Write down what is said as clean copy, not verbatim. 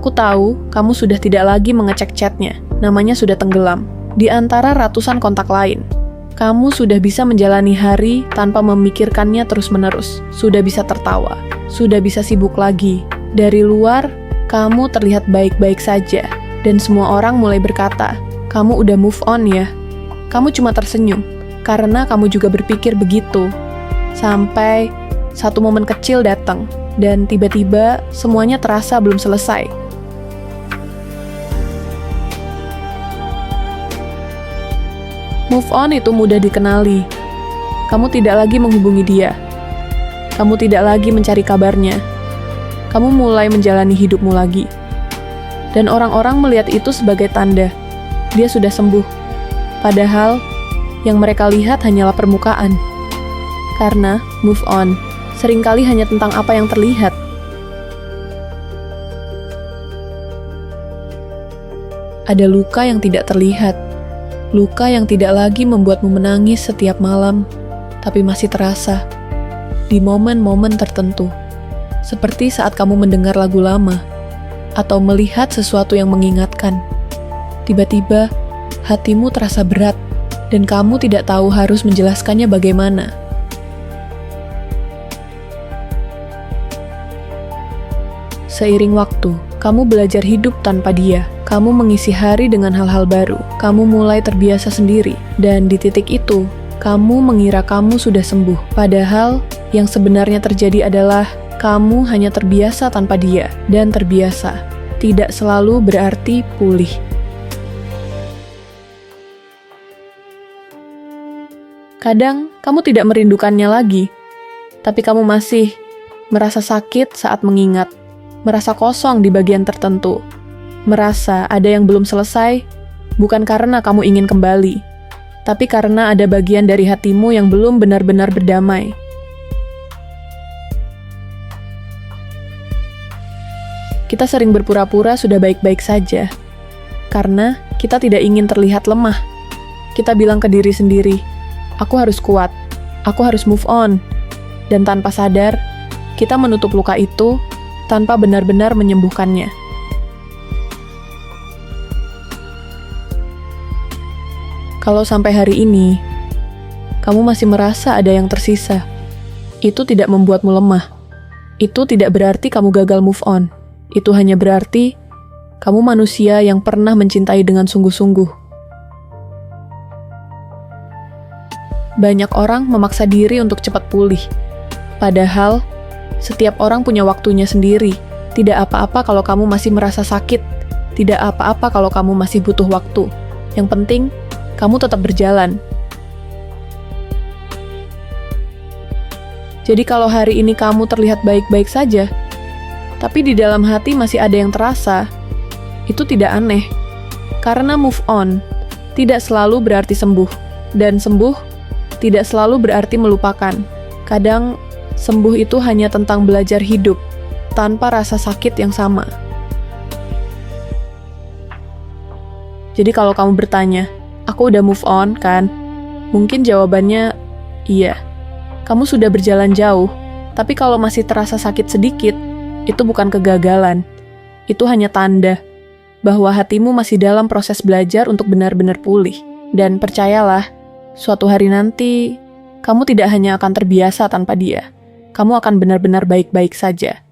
Aku tahu kamu sudah tidak lagi mengecek chatnya. Namanya sudah tenggelam di antara ratusan kontak lain. Kamu sudah bisa menjalani hari tanpa memikirkannya terus-menerus. Sudah bisa tertawa. Sudah bisa sibuk lagi. Dari luar, kamu terlihat baik-baik saja. Dan semua orang mulai berkata, kamu udah move on ya. Kamu cuma tersenyum, karena kamu juga berpikir begitu. Sampai satu momen kecil datang, dan tiba-tiba semuanya terasa belum selesai. Move on itu mudah dikenali. Kamu tidak lagi menghubungi dia. Kamu tidak lagi mencari kabarnya. Kamu mulai menjalani hidupmu lagi. Dan orang-orang melihat itu sebagai tanda dia sudah sembuh. Padahal yang mereka lihat hanyalah permukaan. Karena move on seringkali hanya tentang apa yang terlihat. Ada luka yang tidak terlihat. Luka yang tidak lagi membuatmu menangis setiap malam, tapi masih terasa di momen-momen tertentu. Seperti saat kamu mendengar lagu lama, atau melihat sesuatu yang mengingatkan. Tiba-tiba, hatimu terasa berat, dan kamu tidak tahu harus menjelaskannya bagaimana. Seiring waktu, kamu belajar hidup tanpa dia. Kamu mengisi hari dengan hal-hal baru. Kamu mulai terbiasa sendiri. Dan di titik itu, kamu mengira kamu sudah sembuh. Padahal, yang sebenarnya terjadi adalah kamu hanya terbiasa tanpa dia. Dan terbiasa tidak selalu berarti pulih. Kadang, kamu tidak merindukannya lagi. Tapi kamu masih merasa sakit saat mengingat. Merasa kosong di bagian tertentu. Merasa ada yang belum selesai, bukan karena kamu ingin kembali, tapi karena ada bagian dari hatimu yang belum benar-benar berdamai. Kita sering berpura-pura sudah baik-baik saja, karena kita tidak ingin terlihat lemah. Kita bilang ke diri sendiri, aku harus kuat, aku harus move on. Dan tanpa sadar, kita menutup luka itu tanpa benar-benar menyembuhkannya. Kalau sampai hari ini, kamu masih merasa ada yang tersisa, itu tidak membuatmu lemah. Itu tidak berarti kamu gagal move on. Itu hanya berarti kamu manusia yang pernah mencintai dengan sungguh-sungguh. Banyak orang memaksa diri untuk cepat pulih. Padahal, setiap orang punya waktunya sendiri. Tidak apa-apa kalau kamu masih merasa sakit. Tidak apa-apa kalau kamu masih butuh waktu. Yang penting, kamu tetap berjalan. Jadi kalau hari ini kamu terlihat baik-baik saja, tapi di dalam hati masih ada yang terasa, itu tidak aneh. Karena move on tidak selalu berarti sembuh. Dan sembuh tidak selalu berarti melupakan. Kadang, sembuh itu hanya tentang belajar hidup, tanpa rasa sakit yang sama. Jadi kalau kamu bertanya, aku udah move on, kan? Mungkin jawabannya, iya. Kamu sudah berjalan jauh, tapi kalau masih terasa sakit sedikit, itu bukan kegagalan. Itu hanya tanda bahwa hatimu masih dalam proses belajar untuk benar-benar pulih. Dan percayalah, suatu hari nanti, kamu tidak hanya akan terbiasa tanpa dia. Kamu akan benar-benar baik-baik saja.